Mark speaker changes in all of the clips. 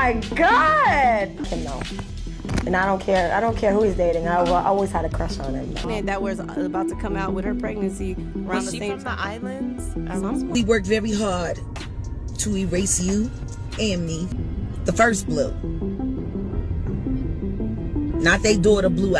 Speaker 1: my God! No. And I don't care who he's dating. I always had a crush on him.
Speaker 2: Man, that was about to come out with her pregnancy around the same time.
Speaker 3: Was she from the islands?
Speaker 4: We worked very hard to erase you and me. The first Blue. Not they daughter Blu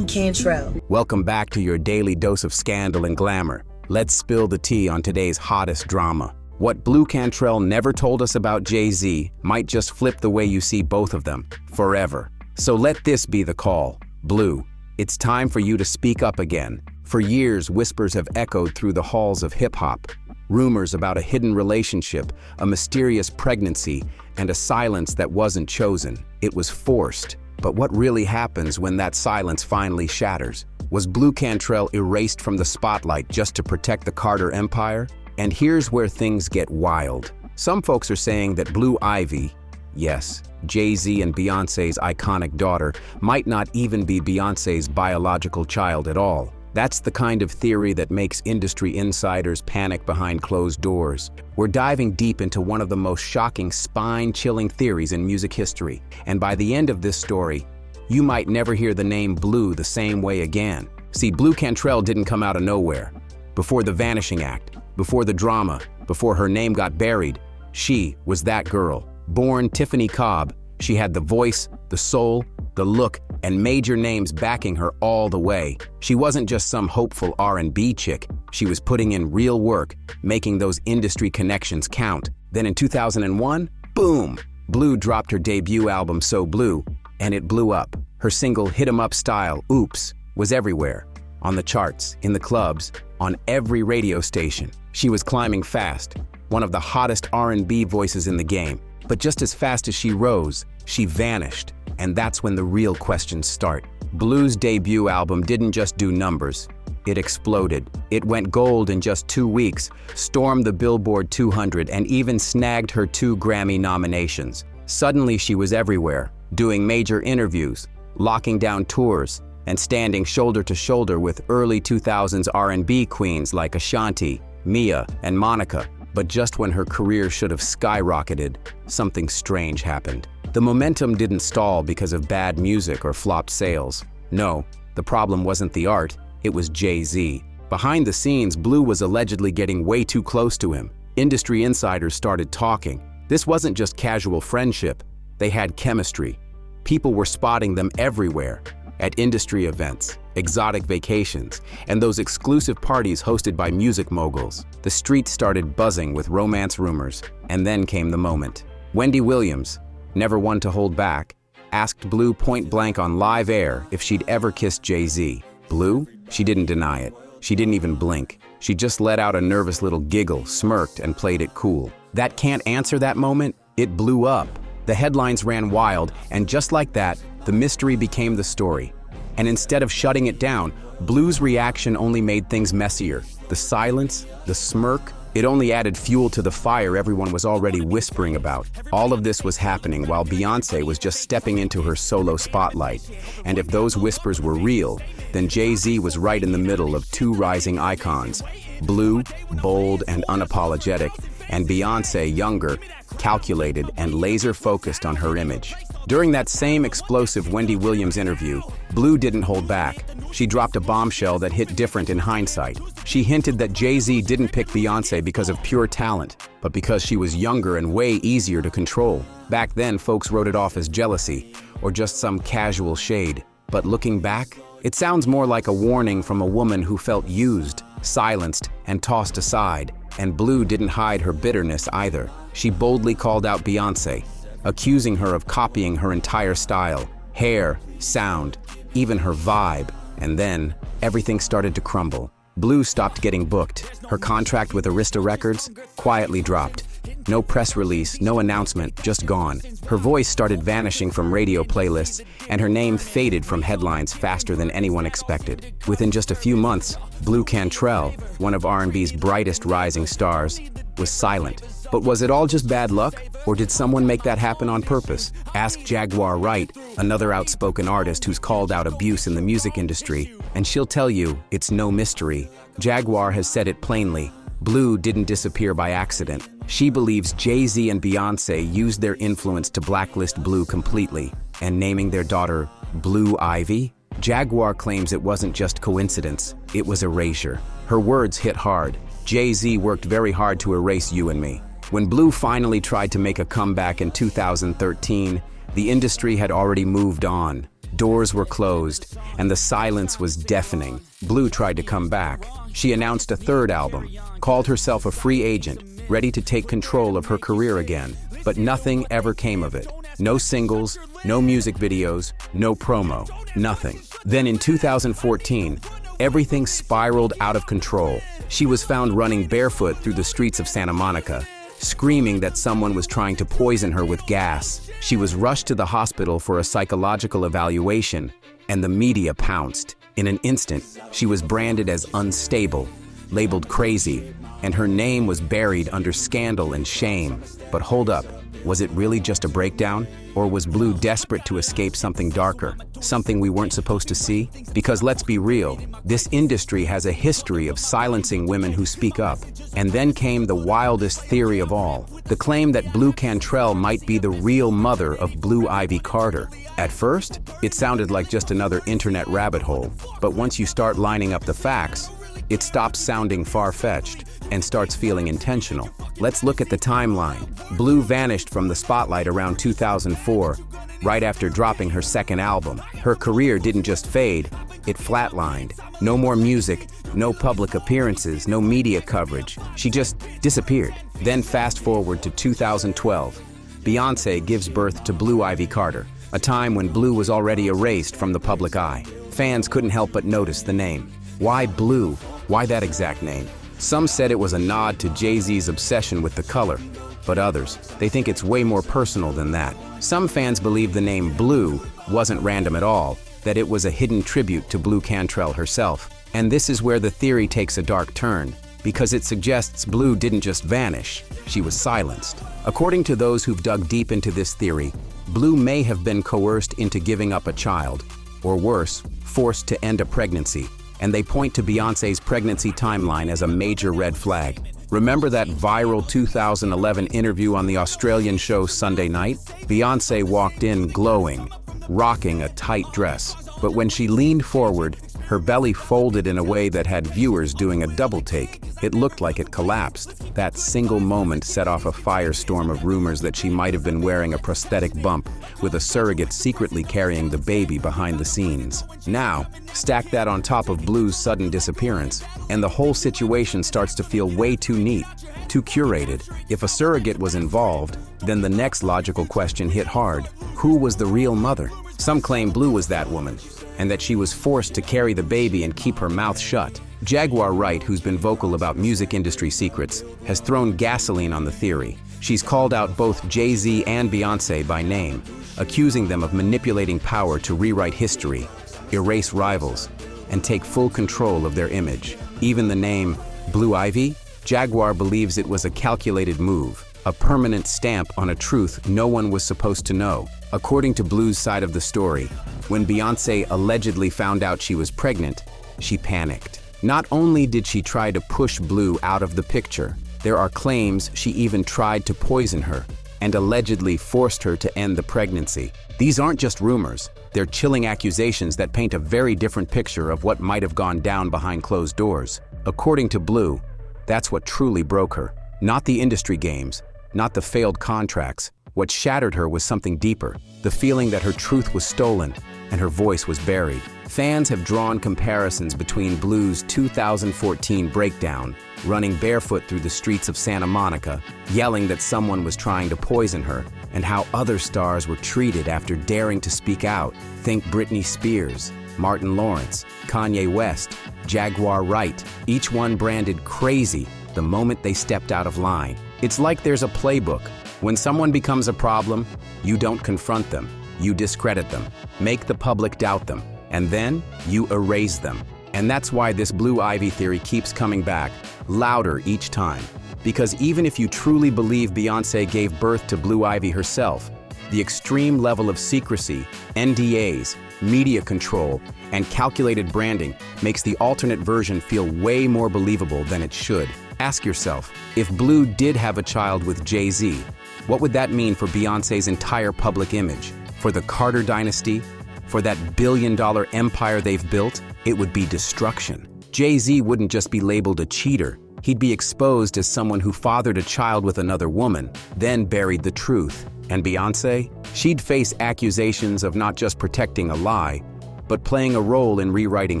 Speaker 4: Cantrell.
Speaker 5: Welcome back to your daily dose of scandal and glamour. Let's spill the tea on today's hottest drama. What Blu Cantrell never told us about Jay-Z might just flip the way you see both of them, forever. So let this be the call. Blu, it's time for you to speak up again. For years, whispers have echoed through the halls of hip-hop. Rumors about a hidden relationship, a mysterious pregnancy, and a silence that wasn't chosen. It was forced. But what really happens when that silence finally shatters? Was Blu Cantrell erased from the spotlight just to protect the Carter empire? And here's where things get wild. Some folks are saying that Blue Ivy, yes, Jay-Z and Beyonce's iconic daughter, might not even be Beyonce's biological child at all. That's the kind of theory that makes industry insiders panic behind closed doors. We're diving deep into one of the most shocking, spine-chilling theories in music history. And by the end of this story, you might never hear the name Blue the same way again. See, Blu Cantrell didn't come out of nowhere. Before the Vanishing Act, before the drama, before her name got buried, she was that girl. Born Tiffany Cobb, she had the voice, the soul, the look, and major names backing her all the way. She wasn't just some hopeful R&B chick. She was putting in real work, making those industry connections count. Then in 2001, boom! Blue dropped her debut album So Blue, and it blew up. Her single Hit 'Em Up Style, Oops, was everywhere. On the charts, in the clubs, on every radio station. She was climbing fast, one of the hottest R&B voices in the game. But just as fast as she rose, she vanished. And that's when the real questions start. Blue's debut album didn't just do numbers, it exploded. It went gold in just 2 weeks, stormed the Billboard 200, and even snagged her 2 Grammy nominations. Suddenly she was everywhere, doing major interviews, locking down tours, and standing shoulder to shoulder with early 2000s R&B queens like Ashanti, Mia, and Monica. But just when her career should have skyrocketed, something strange happened. The momentum didn't stall because of bad music or flopped sales. No, the problem wasn't the art, it was Jay-Z. Behind the scenes, Blue was allegedly getting way too close to him. Industry insiders started talking. This wasn't just casual friendship, they had chemistry. People were spotting them everywhere. At industry events, exotic vacations, and those exclusive parties hosted by music moguls. The streets started buzzing with romance rumors, and then came the moment. Wendy Williams, never one to hold back, asked Blue point blank on live air if she'd ever kissed Jay-Z. Blue? She didn't deny it. She didn't even blink. She just let out a nervous little giggle, smirked, and played it cool. That can't answer that moment? It blew up. The headlines ran wild, and just like that, the mystery became the story. And instead of shutting it down, Blue's reaction only made things messier. The silence, the smirk, it only added fuel to the fire everyone was already whispering about. All of this was happening while Beyonce was just stepping into her solo spotlight. And if those whispers were real, then Jay-Z was right in the middle of 2 rising icons. Blue, bold and unapologetic, and Beyonce, younger, calculated, and laser-focused on her image. During that same explosive Wendy Williams interview, Blue didn't hold back. She dropped a bombshell that hit different in hindsight. She hinted that Jay-Z didn't pick Beyonce because of pure talent, but because she was younger and way easier to control. Back then, folks wrote it off as jealousy, or just some casual shade. But looking back, it sounds more like a warning from a woman who felt used, silenced, and tossed aside. And Blue didn't hide her bitterness either. She boldly called out Beyonce, accusing her of copying her entire style, hair, sound, even her vibe. And then, everything started to crumble. Blue stopped getting booked. Her contract with Arista Records quietly dropped. No press release, no announcement, just gone. Her voice started vanishing from radio playlists, and her name faded from headlines faster than anyone expected. Within just a few months, Blu Cantrell, one of R&B's brightest rising stars, was silent. But was it all just bad luck, or did someone make that happen on purpose? Ask Jaguar Wright, another outspoken artist who's called out abuse in the music industry, and she'll tell you it's no mystery. Jaguar has said it plainly. Blue didn't disappear by accident. She believes Jay-Z and Beyoncé used their influence to blacklist Blu completely, and naming their daughter Blue Ivy? Jaguar claims it wasn't just coincidence, it was erasure. Her words hit hard. Jay-Z worked very hard to erase you and me. When Blu finally tried to make a comeback in 2013, the industry had already moved on. Doors were closed, and the silence was deafening. Blu tried to come back. She announced a third album, called herself a free agent, ready to take control of her career again. But nothing ever came of it. No singles, no music videos, no promo, nothing. Then in 2014, everything spiraled out of control. She was found running barefoot through the streets of Santa Monica, screaming that someone was trying to poison her with gas. She was rushed to the hospital for a psychological evaluation, and the media pounced. In an instant, she was branded as unstable, labeled crazy, and her name was buried under scandal and shame. But hold up, was it really just a breakdown? Or was Blu desperate to escape something darker, something we weren't supposed to see? Because let's be real, this industry has a history of silencing women who speak up. And then came the wildest theory of all, the claim that Blu Cantrell might be the real mother of Blue Ivy Carter. At first, it sounded like just another internet rabbit hole, but once you start lining up the facts, it stops sounding far-fetched and starts feeling intentional. Let's look at the timeline. Blu vanished from the spotlight around 2004, right after dropping her second album. Her career didn't just fade, it flatlined. No more music, no public appearances, no media coverage. She just disappeared. Then fast forward to 2012. Beyoncé gives birth to Blue Ivy Carter, a time when Blu was already erased from the public eye. Fans couldn't help but notice the name. Why Blu? Why that exact name? Some said it was a nod to Jay-Z's obsession with the color, but others, they think it's way more personal than that. Some fans believe the name Blu wasn't random at all, that it was a hidden tribute to Blu Cantrell herself. And this is where the theory takes a dark turn, because it suggests Blu didn't just vanish, she was silenced. According to those who've dug deep into this theory, Blu may have been coerced into giving up a child, or worse, forced to end a pregnancy. And they point to Beyoncé's pregnancy timeline as a major red flag. Remember that viral 2011 interview on the Australian show Sunday Night? Beyoncé walked in glowing, rocking a tight dress. But when she leaned forward, her belly folded in a way that had viewers doing a double take. It looked like it collapsed. That single moment set off a firestorm of rumors that she might have been wearing a prosthetic bump, with a surrogate secretly carrying the baby behind the scenes. Now, stack that on top of Blu's sudden disappearance, and the whole situation starts to feel way too neat, too curated. If a surrogate was involved, then the next logical question hit hard. Who was the real mother? Some claim Blu was that woman, and that she was forced to carry the baby and keep her mouth shut. Jaguar Wright, who's been vocal about music industry secrets, has thrown gasoline on the theory. She's called out both Jay-Z and Beyoncé by name, accusing them of manipulating power to rewrite history, erase rivals, and take full control of their image. Even the name Blue Ivy, Jaguar believes it was a calculated move, a permanent stamp on a truth no one was supposed to know. According to Blu's side of the story, when Beyoncé allegedly found out she was pregnant, she panicked. Not only did she try to push Blu out of the picture, there are claims she even tried to poison her and allegedly forced her to end the pregnancy. These aren't just rumors, they're chilling accusations that paint a very different picture of what might have gone down behind closed doors. According to Blu, that's what truly broke her. Not the industry games, not the failed contracts. What shattered her was something deeper, the feeling that her truth was stolen and her voice was buried. Fans have drawn comparisons between Blu's 2014 breakdown, running barefoot through the streets of Santa Monica, yelling that someone was trying to poison her, and how other stars were treated after daring to speak out. Think Britney Spears, Martin Lawrence, Kanye West, Jaguar Wright, each one branded crazy the moment they stepped out of line. It's like there's a playbook. When someone becomes a problem, you don't confront them, you discredit them, make the public doubt them, and then you erase them. And that's why this Blue Ivy theory keeps coming back, louder each time. Because even if you truly believe Beyoncé gave birth to Blue Ivy herself, the extreme level of secrecy, NDAs, media control, and calculated branding makes the alternate version feel way more believable than it should. Ask yourself, if Blu did have a child with Jay-Z, what would that mean for Beyoncé's entire public image? For the Carter dynasty? For that billion-dollar empire they've built? It would be destruction. Jay-Z wouldn't just be labeled a cheater. He'd be exposed as someone who fathered a child with another woman, then buried the truth. And Beyoncé? She'd face accusations of not just protecting a lie, but playing a role in rewriting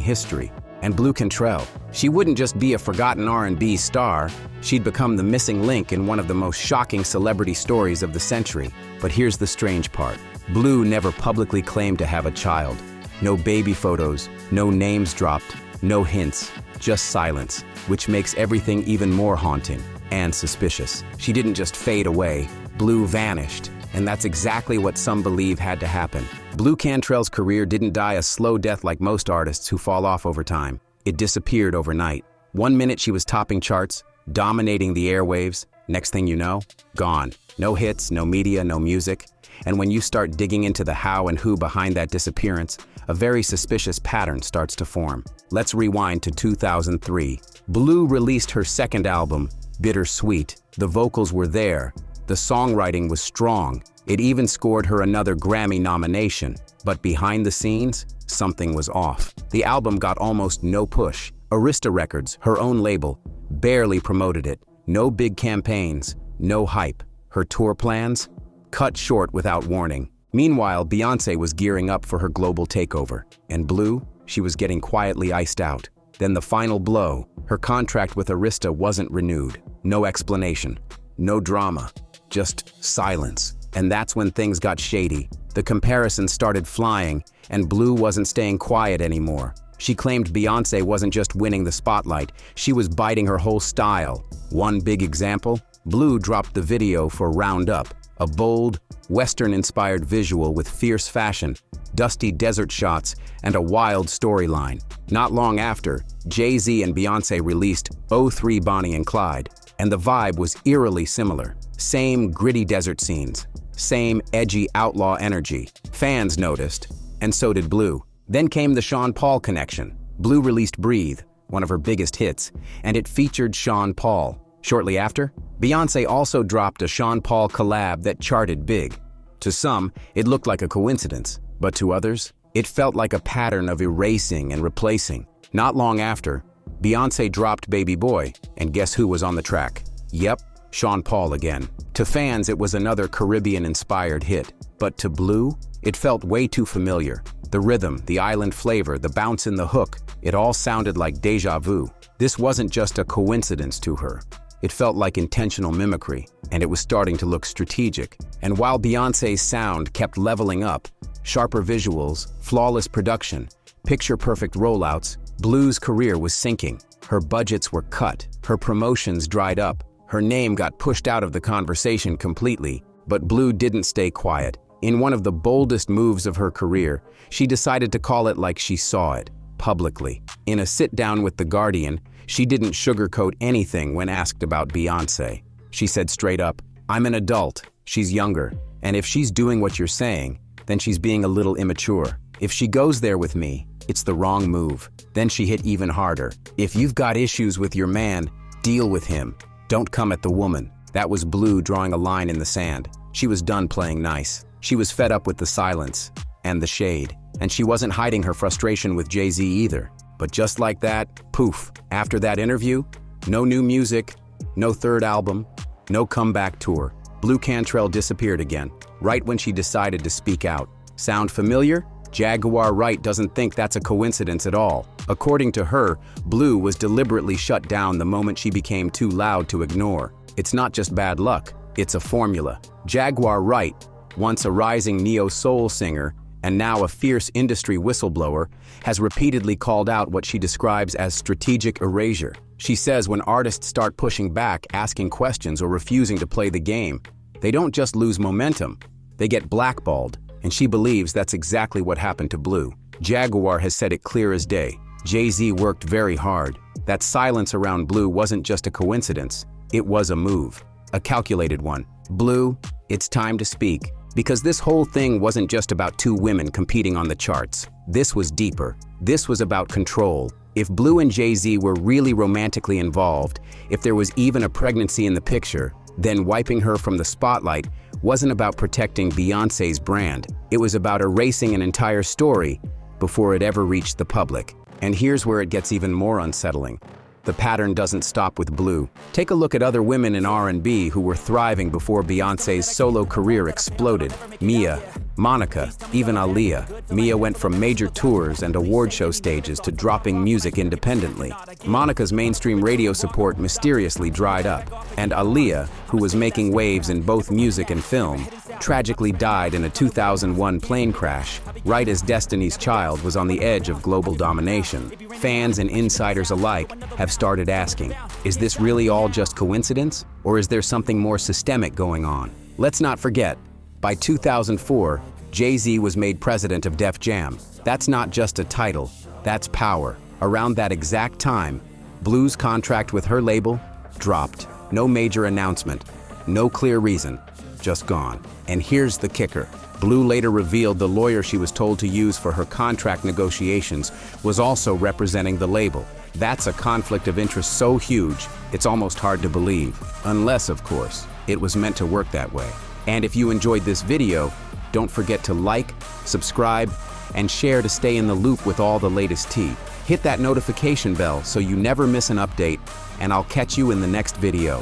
Speaker 5: history. And Blu Cantrell, she wouldn't just be a forgotten R&B star, she'd become the missing link in one of the most shocking celebrity stories of the century. But here's the strange part. Blu never publicly claimed to have a child. No baby photos, no names dropped, no hints, just silence, which makes everything even more haunting and suspicious. She didn't just fade away, Blu vanished. And that's exactly what some believe had to happen. Blu Cantrell's career didn't die a slow death like most artists who fall off over time. It disappeared overnight. One minute she was topping charts, dominating the airwaves. Next thing you know, gone. No hits, no media, no music. And when you start digging into the how and who behind that disappearance, a very suspicious pattern starts to form. Let's rewind to 2003. Blu released her second album, Bittersweet. The vocals were there. The songwriting was strong. It even scored her another Grammy nomination. But behind the scenes, something was off. The album got almost no push. Arista Records, her own label, barely promoted it. No big campaigns, no hype. Her tour plans? Cut short without warning. Meanwhile, Beyoncé was gearing up for her global takeover. And Blu, she was getting quietly iced out. Then the final blow, her contract with Arista wasn't renewed. No explanation, no drama. Just silence. And that's when things got shady. The comparisons started flying, and Blu wasn't staying quiet anymore. She claimed Beyoncé wasn't just winning the spotlight, she was biting her whole style. One big example, Blu dropped the video for Round Up, a bold, Western-inspired visual with fierce fashion, dusty desert shots, and a wild storyline. Not long after, Jay-Z and Beyoncé released '03 Bonnie and Clyde, and the vibe was eerily similar. Same gritty desert scenes, same edgy outlaw energy. Fans noticed, and so did Blu. Then came the Sean Paul connection. Blu released Breathe, one of her biggest hits, and it featured Sean Paul. Shortly after, Beyoncé also dropped a Sean Paul collab that charted big. To some, it looked like a coincidence, but to others, it felt like a pattern of erasing and replacing. Not long after, Beyoncé dropped Baby Boy, and guess who was on the track? Yep, Sean Paul again. To fans, it was another Caribbean-inspired hit, but to Blu, it felt way too familiar. The rhythm, the island flavor, the bounce in the hook, it all sounded like déjà vu. This wasn't just a coincidence to her. It felt like intentional mimicry, and it was starting to look strategic. And while Beyoncé's sound kept leveling up, sharper visuals, flawless production, picture-perfect rollouts, Blu's career was sinking. Her budgets were cut, her promotions dried up, her name got pushed out of the conversation completely. But Blu didn't stay quiet. In one of the boldest moves of her career, she decided to call it like she saw it, publicly. In a sit-down with The Guardian, she didn't sugarcoat anything when asked about Beyoncé. She said straight up, "I'm an adult, she's younger, and if she's doing what you're saying, then she's being a little immature. If she goes there with me, it's the wrong move." Then she hit even harder. "If you've got issues with your man, deal with him. Don't come at the woman." That was Blu drawing a line in the sand. She was done playing nice. She was fed up with the silence and the shade. And she wasn't hiding her frustration with Jay-Z either. But just like that, poof, after that interview, no new music, no third album, no comeback tour. Blu Cantrell disappeared again, right when she decided to speak out. Sound familiar? Jaguar Wright doesn't think that's a coincidence at all. According to her, Blu was deliberately shut down the moment she became too loud to ignore. It's not just bad luck, it's a formula. Jaguar Wright, once a rising neo-soul singer and now a fierce industry whistleblower, has repeatedly called out what she describes as strategic erasure. She says when artists start pushing back, asking questions, or refusing to play the game, they don't just lose momentum, they get blackballed, and she believes that's exactly what happened to Blu. Jaguar has said it clear as day. Jay-Z worked very hard. That silence around Blu wasn't just a coincidence, it was a move, a calculated one. "Blu, it's time to speak. Because this whole thing wasn't just about two women competing on the charts. This was deeper. This was about control. If Blu and Jay-Z were really romantically involved, if there was even a pregnancy in the picture, then wiping her from the spotlight wasn't about protecting Beyoncé's brand. It was about erasing an entire story before it ever reached the public. And here's where it gets even more unsettling. The pattern doesn't stop with Blu. Take a look at other women in R&B who were thriving before Beyoncé's solo career exploded. Mia, Monica, even Aaliyah. Mia went from major tours and award show stages to dropping music independently. Monica's mainstream radio support mysteriously dried up. And Aaliyah, who was making waves in both music and film, tragically died in a 2001 plane crash, right as Destiny's Child was on the edge of global domination. Fans and insiders alike have started asking, is this really all just coincidence? Or is there something more systemic going on? Let's not forget, by 2004, Jay-Z was made president of Def Jam. That's not just a title, that's power. Around that exact time, Blu's contract with her label dropped. No major announcement, no clear reason, just gone. And here's the kicker. Blu later revealed the lawyer she was told to use for her contract negotiations was also representing the label. That's a conflict of interest so huge, it's almost hard to believe. Unless, of course, it was meant to work that way. And if you enjoyed this video, don't forget to like, subscribe, and share to stay in the loop with all the latest tea. Hit that notification bell so you never miss an update, and I'll catch you in the next video.